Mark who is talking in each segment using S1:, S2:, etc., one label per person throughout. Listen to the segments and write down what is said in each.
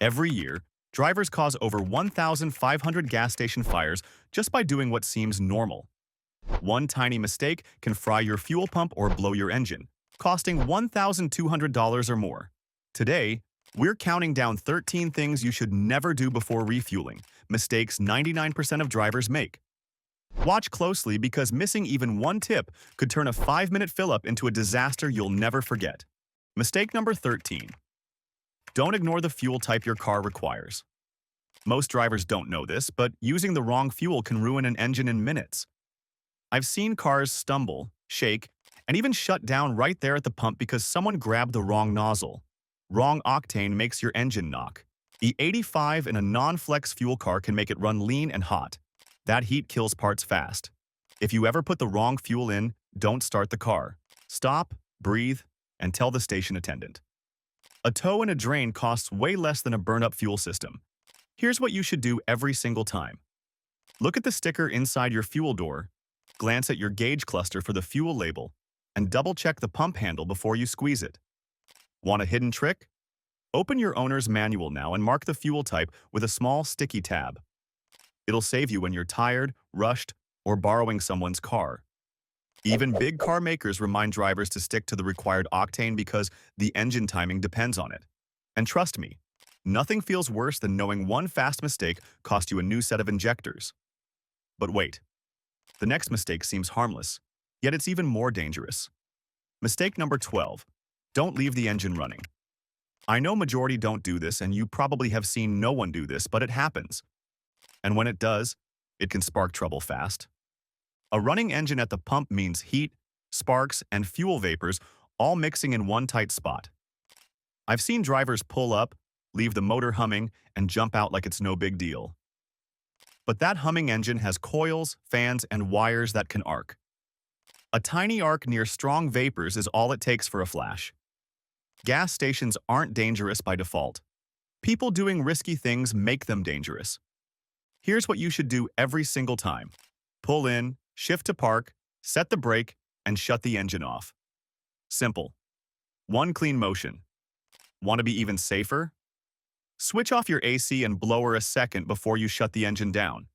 S1: Every year, drivers cause over 1,500 gas station fires just by doing what seems normal. One tiny mistake can fry your fuel pump or blow your engine, costing $1,200 or more. Today, we're counting down 13 things you should never do before refueling, mistakes 99% of drivers make. Watch closely because missing even one tip could turn a 5-minute fill-up into a disaster you'll never forget. Mistake number 13. Don't ignore the fuel type your car requires. Most drivers don't know this, but using the wrong fuel can ruin an engine in minutes. I've seen cars stumble, shake, and even shut down right there at the pump because someone grabbed the wrong nozzle. Wrong octane makes your engine knock. E85 in a non-flex fuel car can make it run lean and hot. That heat kills parts fast. If you ever put the wrong fuel in, don't start the car. Stop, breathe, and tell the station attendant. A tow and a drain costs way less than a burn-up fuel system. Here's what you should do every single time. Look at the sticker inside your fuel door, glance at your gauge cluster for the fuel label, and double-check the pump handle before you squeeze it. Want a hidden trick? Open your owner's manual now and mark the fuel type with a small sticky tab. It'll save you when you're tired, rushed, or borrowing someone's car. Even big car makers remind drivers to stick to the required octane because the engine timing depends on it. And trust me, nothing feels worse than knowing one fast mistake cost you a new set of injectors. But wait, the next mistake seems harmless, yet it's even more dangerous. Mistake number 12. Don't leave the engine running. I know majority don't do this, and you probably have seen no one do this, but it happens. And when it does, it can spark trouble fast. A running engine at the pump means heat, sparks, and fuel vapors all mixing in one tight spot. I've seen drivers pull up, leave the motor humming, and jump out like it's no big deal. But that humming engine has coils, fans, and wires that can arc. A tiny arc near strong vapors is all it takes for a flash. Gas stations aren't dangerous by default. People doing risky things make them dangerous. Here's what you should do every single time. Pull in, shift to park, set the brake, and shut the engine off. Simple. One clean motion. Want to be even safer? Switch off your AC and blower a second before you shut the engine down.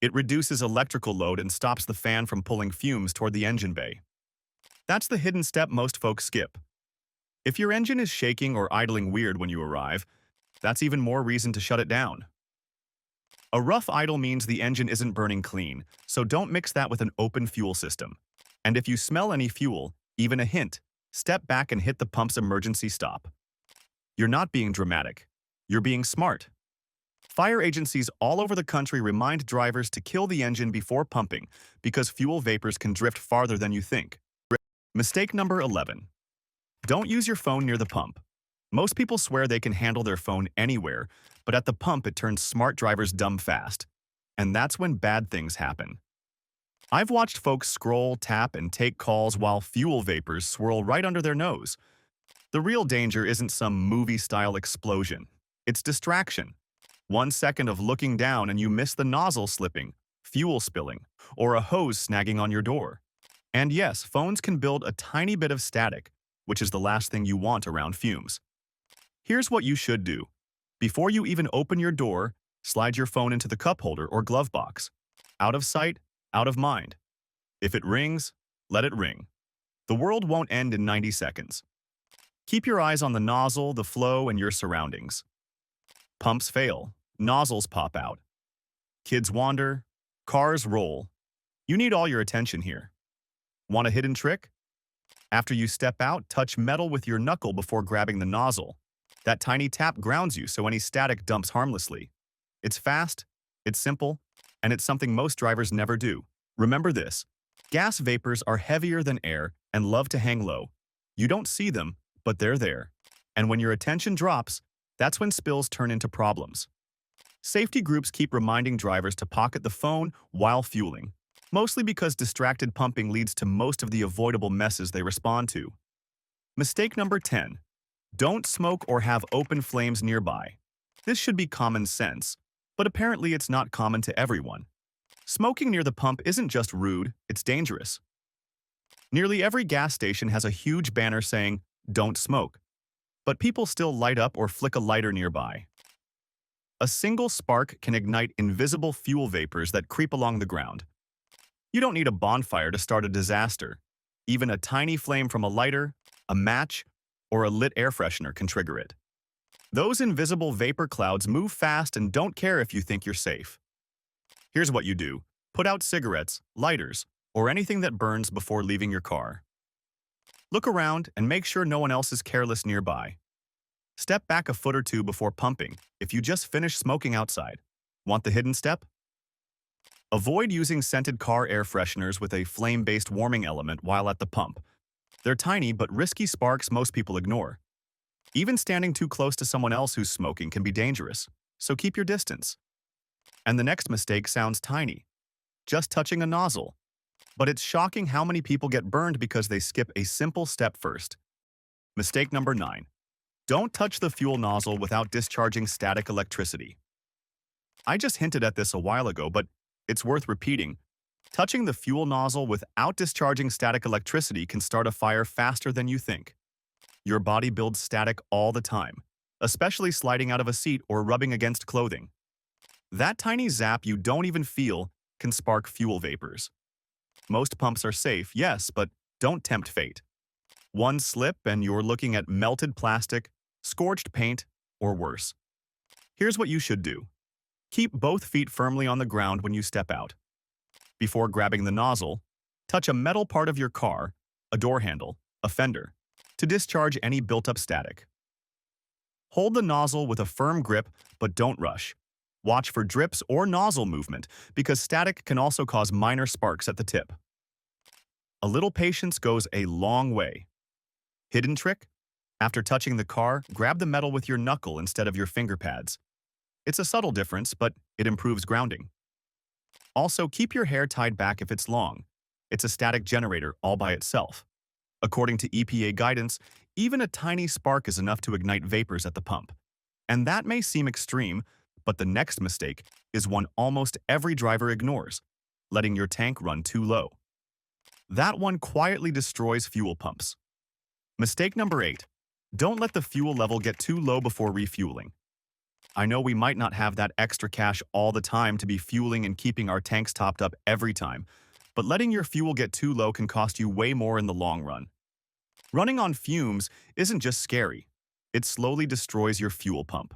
S1: It reduces electrical load and stops the fan from pulling fumes toward the engine bay. That's the hidden step most folks skip. If your engine is shaking or idling weird when you arrive, that's even more reason to shut it down. A rough idle means the engine isn't burning clean, so don't mix that with an open fuel system. And if you smell any fuel, even a hint, step back and hit the pump's emergency stop. You're not being dramatic. You're being smart. Fire agencies all over the country remind drivers to kill the engine before pumping because fuel vapors can drift farther than you think. Mistake number 11. Don't use your phone near the pump. Most people swear they can handle their phone anywhere, but at the pump it turns smart drivers dumb fast. And that's when bad things happen. I've watched folks scroll, tap, and take calls while fuel vapors swirl right under their nose. The real danger isn't some movie-style explosion. It's distraction. 1 second of looking down and you miss the nozzle slipping, fuel spilling, or a hose snagging on your door. And yes, phones can build a tiny bit of static, which is the last thing you want around fumes. Here's what you should do. Before you even open your door, slide your phone into the cup holder or glove box. Out of sight, out of mind. If it rings, let it ring. The world won't end in 90 seconds. Keep your eyes on the nozzle, the flow, and your surroundings. Pumps fail, nozzles pop out. Kids wander, cars roll. You need all your attention here. Want a hidden trick? After you step out, touch metal with your knuckle before grabbing the nozzle. That tiny tap grounds you so any static dumps harmlessly. It's fast, it's simple, and it's something most drivers never do. Remember this, gas vapors are heavier than air and love to hang low. You don't see them, but they're there. And when your attention drops, that's when spills turn into problems. Safety groups keep reminding drivers to pocket the phone while fueling, mostly because distracted pumping leads to most of the avoidable messes they respond to. Mistake number 10. Don't smoke or have open flames nearby. This should be common sense, but apparently it's not common to everyone. Smoking near the pump isn't just rude, it's dangerous. Nearly every gas station has a huge banner saying, "Don't smoke." But people still light up or flick a lighter nearby. A single spark can ignite invisible fuel vapors that creep along the ground. You don't need a bonfire to start a disaster. Even a tiny flame from a lighter, a match, or a lit air freshener can trigger it. Those invisible vapor clouds move fast and don't care if you think you're safe. Here's what you do. Put out cigarettes, lighters, or anything that burns before leaving your car. Look around and make sure no one else is careless nearby. Step back a foot or two before pumping if you just finished smoking outside. Want the hidden step? Avoid using scented car air fresheners with a flame-based warming element while at the pump. They're tiny but risky sparks most people ignore. Even standing too close to someone else who's smoking can be dangerous, so keep your distance. And the next mistake sounds tiny. Just touching a nozzle. But it's shocking how many people get burned because they skip a simple step first. Mistake number 9. Don't touch the fuel nozzle without discharging static electricity. I just hinted at this a while ago, but it's worth repeating. Touching the fuel nozzle without discharging static electricity can start a fire faster than you think. Your body builds static all the time, especially sliding out of a seat or rubbing against clothing. That tiny zap you don't even feel can spark fuel vapors. Most pumps are safe, yes, but don't tempt fate. One slip and you're looking at melted plastic, scorched paint, or worse. Here's what you should do. Keep both feet firmly on the ground when you step out. Before grabbing the nozzle, touch a metal part of your car, a door handle, a fender, to discharge any built-up static. Hold the nozzle with a firm grip, but don't rush. Watch for drips or nozzle movement, because static can also cause minor sparks at the tip. A little patience goes a long way. Hidden trick? After touching the car, grab the metal with your knuckle instead of your finger pads. It's a subtle difference, but it improves grounding. Also, keep your hair tied back if it's long. It's a static generator all by itself. According to EPA guidance, even a tiny spark is enough to ignite vapors at the pump. And that may seem extreme, but the next mistake is one almost every driver ignores: letting your tank run too low. That one quietly destroys fuel pumps. Mistake number 8. Don't let the fuel level get too low before refueling. I know we might not have that extra cash all the time to be fueling and keeping our tanks topped up every time, but letting your fuel get too low can cost you way more in the long run. Running on fumes isn't just scary, it slowly destroys your fuel pump.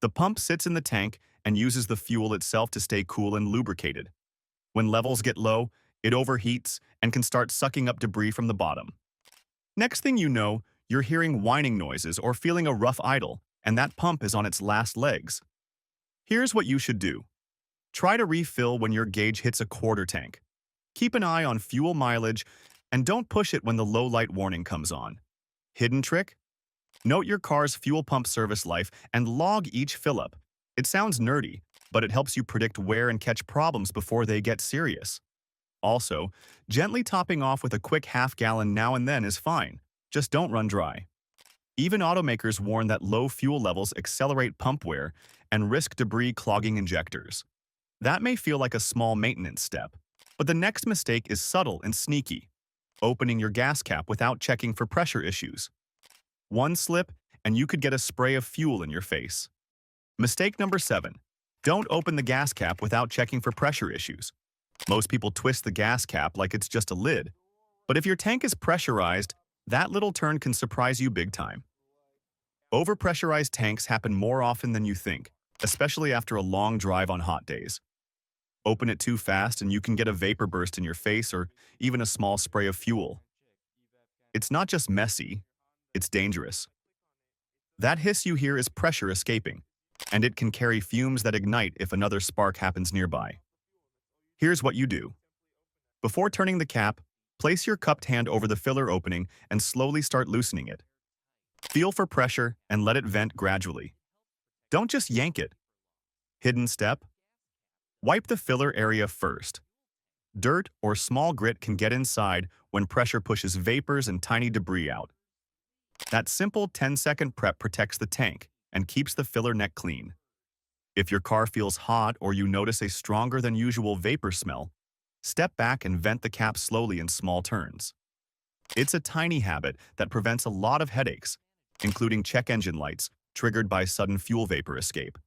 S1: The pump sits in the tank and uses the fuel itself to stay cool and lubricated. When levels get low, it overheats and can start sucking up debris from the bottom. Next thing you know, you're hearing whining noises or feeling a rough idle, and that pump is on its last legs. Here's what you should do. Try to refill when your gauge hits a quarter tank. Keep an eye on fuel mileage, and don't push it when the low light warning comes on. Hidden trick? Note your car's fuel pump service life and log each fill-up. It sounds nerdy, but it helps you predict where and catch problems before they get serious. Also, gently topping off with a quick half-gallon now and then is fine. Just don't run dry. Even automakers warn that low fuel levels accelerate pump wear and risk debris clogging injectors. That may feel like a small maintenance step, but the next mistake is subtle and sneaky: opening your gas cap without checking for pressure issues. One slip, and you could get a spray of fuel in your face. Mistake number 7. Don't open the gas cap without checking for pressure issues. Most people twist the gas cap like it's just a lid, but if your tank is pressurized, that little turn can surprise you big time. Overpressurized tanks happen more often than you think, especially after a long drive on hot days. Open it too fast and you can get a vapor burst in your face or even a small spray of fuel. It's not just messy, it's dangerous. That hiss you hear is pressure escaping, and it can carry fumes that ignite if another spark happens nearby. Here's what you do. Before turning the cap, place your cupped hand over the filler opening and slowly start loosening it. Feel for pressure and let it vent gradually. Don't just yank it. Hidden step: wipe the filler area first. Dirt or small grit can get inside when pressure pushes vapors and tiny debris out. That simple 10-second prep protects the tank and keeps the filler neck clean. If your car feels hot or you notice a stronger than usual vapor smell, step back and vent the cap slowly in small turns. It's a tiny habit that prevents a lot of headaches, including check engine lights triggered by sudden fuel vapor escape.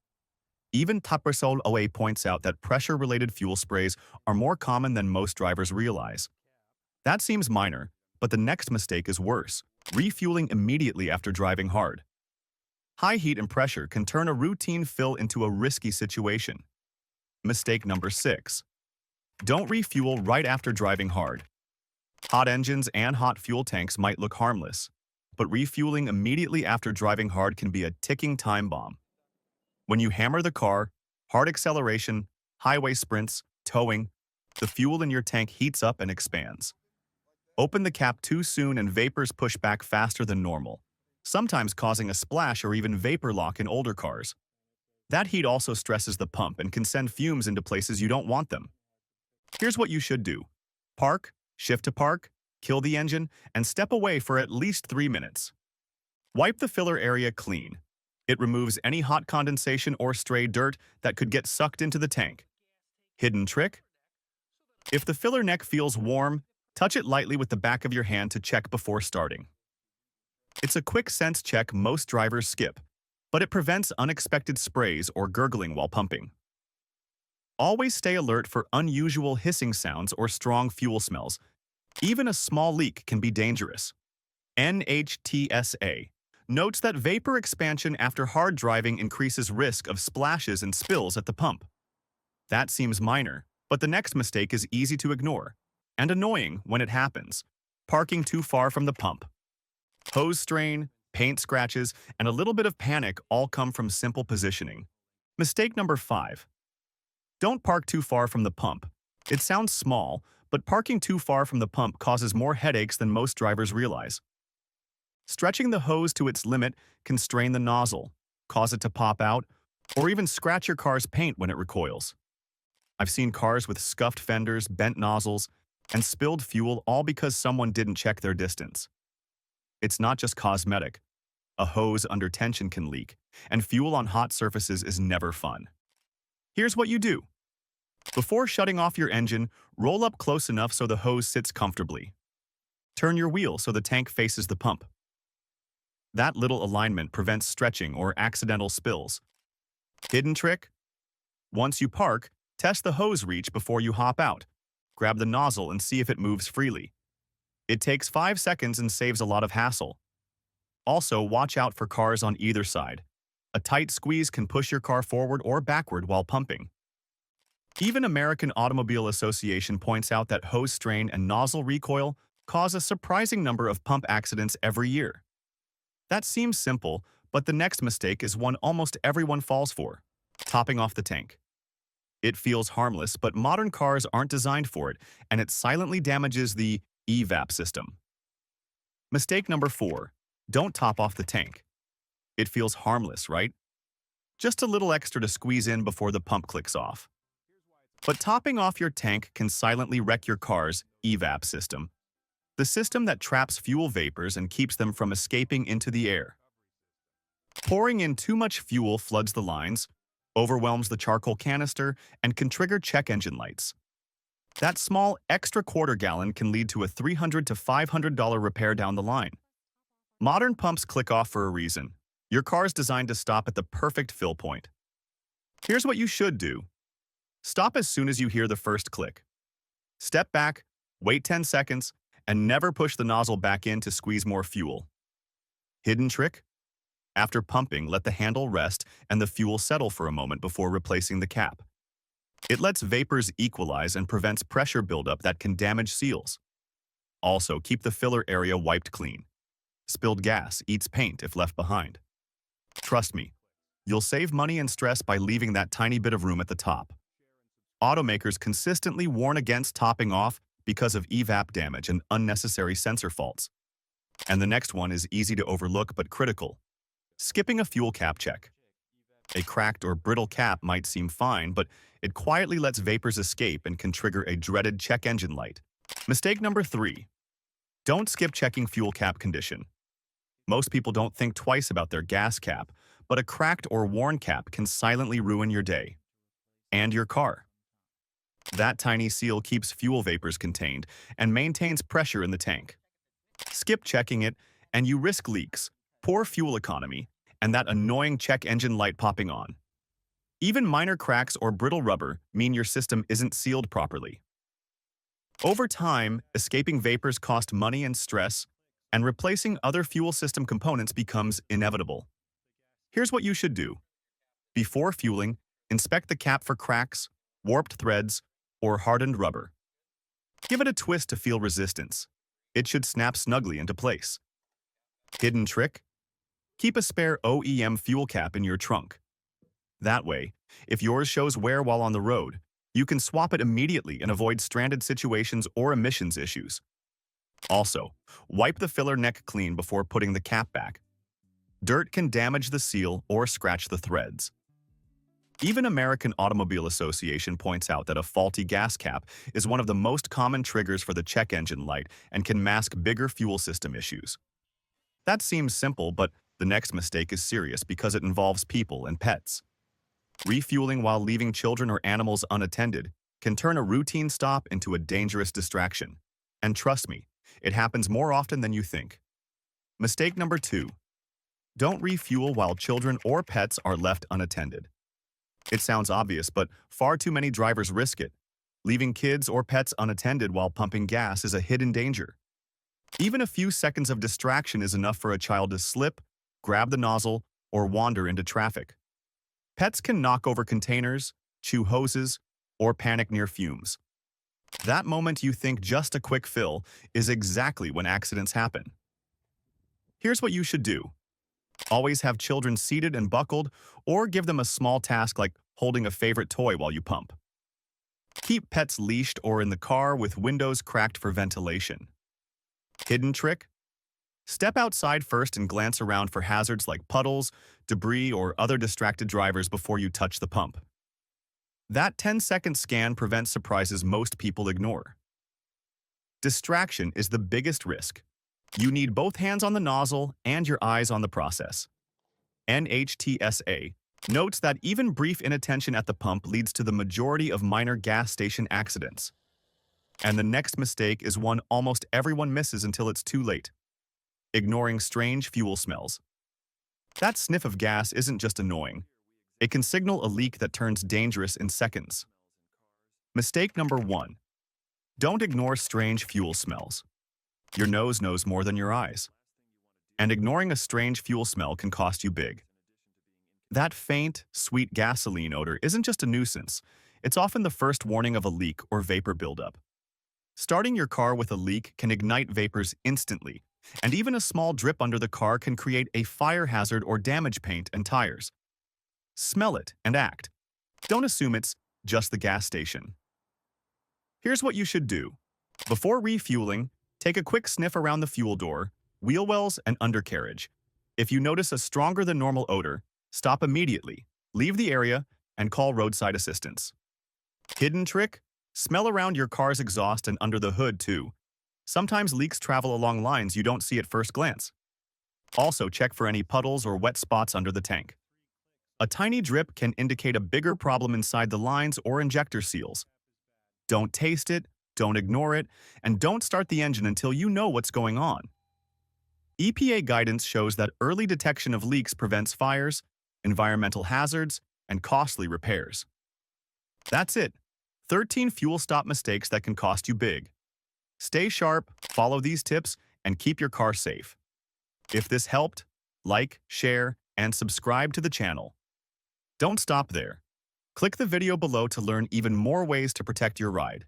S1: Even Tapersol OA points out that pressure-related fuel sprays are more common than most drivers realize. That seems minor, but the next mistake is worse: refueling immediately after driving hard. High heat and pressure can turn a routine fill into a risky situation. Mistake number 6. Don't refuel right after driving hard. Hot engines and hot fuel tanks might look harmless, but refueling immediately after driving hard can be a ticking time bomb. When you hammer the car, hard acceleration, highway sprints, towing, the fuel in your tank heats up and expands. Open the cap too soon and vapors push back faster than normal, sometimes causing a splash or even vapor lock in older cars. That heat also stresses the pump and can send fumes into places you don't want them. Here's what you should do. Park, shift to park, kill the engine, and step away for at least 3 minutes. Wipe the filler area clean. It removes any hot condensation or stray dirt that could get sucked into the tank. Hidden trick? If the filler neck feels warm, touch it lightly with the back of your hand to check before starting. It's a quick sense check most drivers skip, but it prevents unexpected sprays or gurgling while pumping. Always stay alert for unusual hissing sounds or strong fuel smells. Even a small leak can be dangerous. NHTSA notes that vapor expansion after hard driving increases risk of splashes and spills at the pump. That seems minor, but the next mistake is easy to ignore and annoying when it happens: parking too far from the pump. Hose strain, paint scratches, and a little bit of panic all come from simple positioning. Mistake number 5. Don't park too far from the pump. It sounds small, but parking too far from the pump causes more headaches than most drivers realize. Stretching the hose to its limit can strain the nozzle, cause it to pop out, or even scratch your car's paint when it recoils. I've seen cars with scuffed fenders, bent nozzles, and spilled fuel all because someone didn't check their distance. It's not just cosmetic. A hose under tension can leak, and fuel on hot surfaces is never fun. Here's what you do. Before shutting off your engine, roll up close enough so the hose sits comfortably. Turn your wheel so the tank faces the pump. That little alignment prevents stretching or accidental spills. Hidden trick? Once you park, test the hose reach before you hop out. Grab the nozzle and see if it moves freely. It takes 5 seconds and saves a lot of hassle. Also, watch out for cars on either side. A tight squeeze can push your car forward or backward while pumping. Even American Automobile Association points out that hose strain and nozzle recoil cause a surprising number of pump accidents every year. That seems simple, but the next mistake is one almost everyone falls for: topping off the tank. It feels harmless, but modern cars aren't designed for it, and it silently damages the evap system. Mistake number 4. Don't top off the tank. It feels harmless, right? Just a little extra to squeeze in before the pump clicks off. But topping off your tank can silently wreck your car's evap system, the system that traps fuel vapors and keeps them from escaping into the air. Pouring in too much fuel floods the lines, overwhelms the charcoal canister, and can trigger check engine lights. That small extra quarter gallon can lead to a $300 to $500 repair down the line. Modern pumps click off for a reason. Your car's designed to stop at the perfect fill point. Here's what you should do. Stop as soon as you hear the first click. Step back, wait 10 seconds, and never push the nozzle back in to squeeze more fuel. Hidden trick? After pumping, let the handle rest and the fuel settle for a moment before replacing the cap. It lets vapors equalize and prevents pressure buildup that can damage seals. Also, keep the filler area wiped clean. Spilled gas eats paint if left behind. Trust me, you'll save money and stress by leaving that tiny bit of room at the top. Automakers consistently warn against topping off because of evap damage and unnecessary sensor faults. And the next one is easy to overlook but critical: skipping a fuel cap check. A cracked or brittle cap might seem fine, but it quietly lets vapors escape and can trigger a dreaded check engine light. Mistake number 3. Don't skip checking fuel cap condition. Most people don't think twice about their gas cap, but a cracked or worn cap can silently ruin your day. And your car. That tiny seal keeps fuel vapors contained and maintains pressure in the tank. Skip checking it, and you risk leaks, poor fuel economy, and that annoying check engine light popping on. Even minor cracks or brittle rubber mean your system isn't sealed properly. Over time, escaping vapors cost money and stress, and replacing other fuel system components becomes inevitable. Here's what you should do. Before fueling, inspect the cap for cracks, warped threads, or hardened rubber. Give it a twist to feel resistance. It should snap snugly into place. Hidden trick? Keep a spare OEM fuel cap in your trunk. That way, if yours shows wear while on the road, you can swap it immediately and avoid stranded situations or emissions issues. Also, wipe the filler neck clean before putting the cap back. Dirt can damage the seal or scratch the threads. Even American Automobile Association points out that a faulty gas cap is one of the most common triggers for the check engine light and can mask bigger fuel system issues. That seems simple, but the next mistake is serious because it involves people and pets. Refueling while leaving children or animals unattended can turn a routine stop into a dangerous distraction. And trust me, it happens more often than you think. Mistake number 2. Don't refuel while children or pets are left unattended. It sounds obvious, but far too many drivers risk it. Leaving kids or pets unattended while pumping gas is a hidden danger. Even a few seconds of distraction is enough for a child to slip, grab the nozzle, or wander into traffic. Pets can knock over containers, chew hoses, or panic near fumes. That moment you think just a quick fill is exactly when accidents happen. Here's what you should do. Always have children seated and buckled, or give them a small task like holding a favorite toy while you pump. Keep pets leashed or in the car with windows cracked for ventilation. Hidden trick? Step outside first and glance around for hazards like puddles, debris, or other distracted drivers before you touch the pump. That 10-second scan prevents surprises most people ignore. Distraction is the biggest risk. You need both hands on the nozzle and your eyes on the process. NHTSA notes that even brief inattention at the pump leads to the majority of minor gas station accidents. And the next mistake is one almost everyone misses until it's too late. Ignoring strange fuel smells. That sniff of gas isn't just annoying. It can signal a leak that turns dangerous in seconds. Mistake number 1. Don't ignore strange fuel smells. Your nose knows more than your eyes. And ignoring a strange fuel smell can cost you big. That faint, sweet gasoline odor isn't just a nuisance. It's often the first warning of a leak or vapor buildup. Starting your car with a leak can ignite vapors instantly, and even a small drip under the car can create a fire hazard or damage paint and tires. Smell it and act. Don't assume it's just the gas station. Here's what you should do. Before refueling, take a quick sniff around the fuel door, wheel wells, and undercarriage. If you notice a stronger than normal odor, stop immediately, leave the area, and call roadside assistance. Hidden trick? Smell around your car's exhaust and under the hood too. Sometimes leaks travel along lines you don't see at first glance. Also, check for any puddles or wet spots under the tank. A tiny drip can indicate a bigger problem inside the lines or injector seals. Don't taste it, don't ignore it, and don't start the engine until you know what's going on. EPA guidance shows that early detection of leaks prevents fires, environmental hazards, and costly repairs. That's it. 13 fuel stop mistakes that can cost you big. Stay sharp, follow these tips, and keep your car safe. If this helped, like, share, and subscribe to the channel. Don't stop there. Click the video below to learn even more ways to protect your ride.